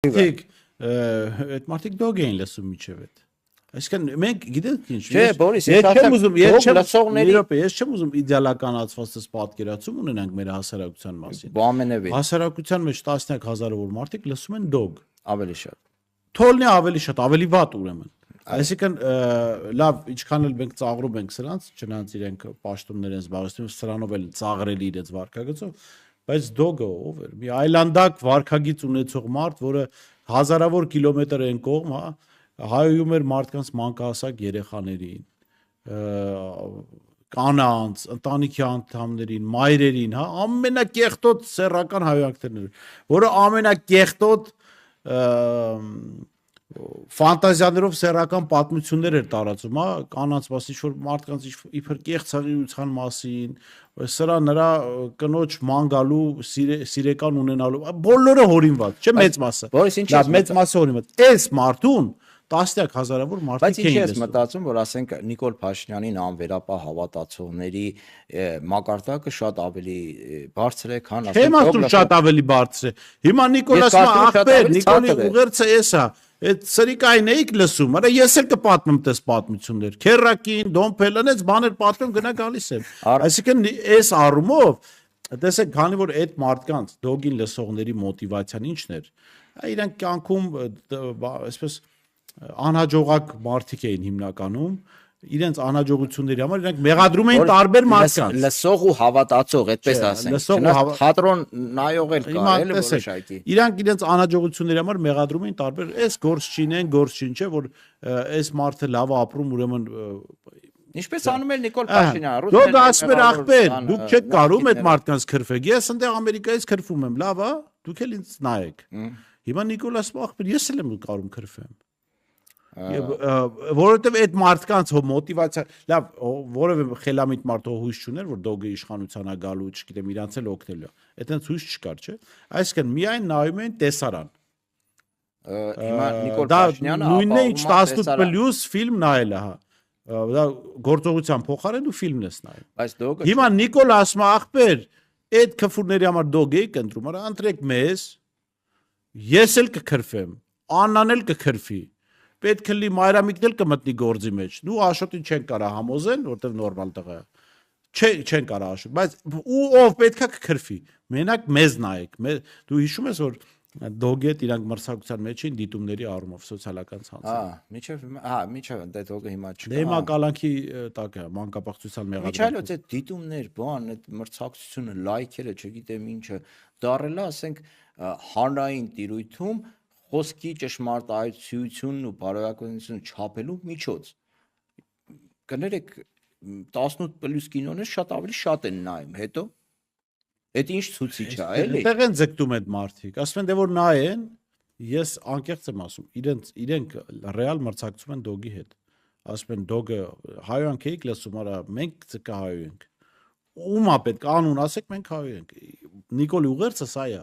Մարդիկ այդ մարդիկ դոգ էին լսում միջև այդ։ Այսինքն մենք գիտեք ինչ, Չէ, Բորիս, ես չեմ ուզում իդեալականացված պատկերացում ունենանք մեր հասարակության մասին։ Բամենևի։ Հասարակության մեջ տասնյակ հազարավոր մարդիկ լսում են դոգ։ Ավելի շատ։ Թոլնի ավելի շատ, ավելի վատ ուրեմն։ Այսինքն լավ, ինչքան էլ մենք ծաղրում ենք սրանց, չնայած իրենք պաշտոններ են զբաղեցնում, սրանով էլ ծաղրելի իրենց վարքագծով, բայց դոգը ով էր։ Մի այլանդակ վարքագիծ ունեցող մարդ, որը հազարավոր կիլոմետր են կողմ, հա, հայոյում էր մարդկանց մանկահասակ երեխաներին, կանանց, ընտանիքի անդամներին, մայրերին, հա, ամենակեղտոտ սեռական հայհոյանքներն էր, որը ամենակեղտոտ ֆանտազիաներով սեռական պատմություններ էր տարածում, հա, կանանց մասին, որ մարդկանց իբր կեղծարիության մասին, սրա նրա կնոջ ման գալու, սիրեկան ունենալու, բոլորը հորինված, չէ, մեծ մասը։ Լավ, մեծ մասը հորինված։ Այս մարդուն տասնյակ հազարավոր մարդիկ էին լսում։ Բայց ինչ ես մտածում, որ ասենք Նիկոլ Փաշինյանին անվերապահ հավատացողների մակարդակը շատ ավելի բարձր է, քան ասենք Չեմ ասում շատ ավելի բարձր է։ Հիմա Նիկոլ ասում է ախպեր, Նիկոլի ուղերձը էս է։ Այդ սրիկային էիք լսում, արա ես էլ կպատմեմ տես պատմություններ։ Քերակին, Դոմփելն, այս բաներ պատմեմ գնա գալիս եմ։ Այսինքն այս առումով, տեսեք, քանի որ այդ մարդկանց դոգին լսողների մոտիվացիան ինչն էր, իրանք կյանքում այսպես անհաջողակ մարդիկ էին հիմնականում, իրենց անհաջողությունների համար իրանք մեղադրում էին տարբեր մարդկանց։ Լսող ու հավատացող, այդպես ասենք։ Թատրոն նայող էլ կա, էլի որոշակի։ Իրանք իրենց անհաջողությունների համար մեղադրում էին տարբեր, այս գործչին են, գործչին չէ, որ այս մարդը լավ ապրում, ուրեմն Ինչպես անում էր Նիկոլ Փաշինյանը։ Դուք ասում եք ախպեր, դուք չեք կարում այդ մարդկանց քրֆեք։ Ես այնտեղ Ամերիկայից քրֆում եմ, լավ է, դուք էլ ինձ նայեք։ Հիմա Նիկոլ ասում ախպեր, ես էլ եմ կարում քրֆեմ։ Որովհետև այդ մարդկանց մոտիվացիա, լավ, որևէ խելամիտ մարդ հույս չուներ, որ դոգը իշխանության է գալու, չգիտեմ, իրանց էլ օգնելու։ Այդտենց հույս չկար, չէ։ Այսինքն միայն նայում են տեսարան։ Հիմա Նիկոլ Փաշինյանը նույնն է, ինչ 18+ ֆիլմ նայել է, հա։ Դա գործողության փոխարեն ու ֆիլմն ես նայում։ Բայց դոգը Հիմա Նիկոլ ասում է ախպեր, այդ քֆուրների համար դոգ եք ընտրում, արա ընտրեք մեզ, ես էլ կքրֆեմ, Աննան էլ կքրֆի։ Պետք է լի Մայրամիկն էլ կմտնի գործի մեջ։ Դու Աշոտին չեն կարա համոզեն, որտեվ նորմալ տղա է։ Չեն կարա Աշոտ, բայց ու ով պետքա կքրֆի։ Մենակ մեզ նայեք։ Դու հիշում ես, որ դոգետ իրանք մրցակցության մեջ էին դիտումների առումով սոցիալական ցանցում։ Միջև դե դոգը հիմա չկա։ Դե հիմա կալանքի տակ է, մանկապարտության մեղադրում։ Միչայլոց այդ դիտումներ, բան, այդ մրցակցությունը, լայքերը, չգիտեմ ինչը, դարելա, ասենք հանրային տիրույթում խոսքի ճշմարտայությունն ու բարոյականությունը չափելու միջոց։ Կներեք 18+ կինոներ շատ ավելի շատ են նայում, հետո այդ ինչ ցուցիչ է, էլի։ Այդտեղ են ձգտում այդ մարդիկ։ Ասում են դե որ նայեն, ես անկեղծ եմ ասում, իրենք ռեալ մրցակցում են դոգի հետ։ Ասում են դոգը հայոյանք էիք լսում, արա մենք ցկա հայոյանք։ Ումա պետք անուն ասեք, մենք հայոյանք։ Նիկոլի ուղերձը սա է։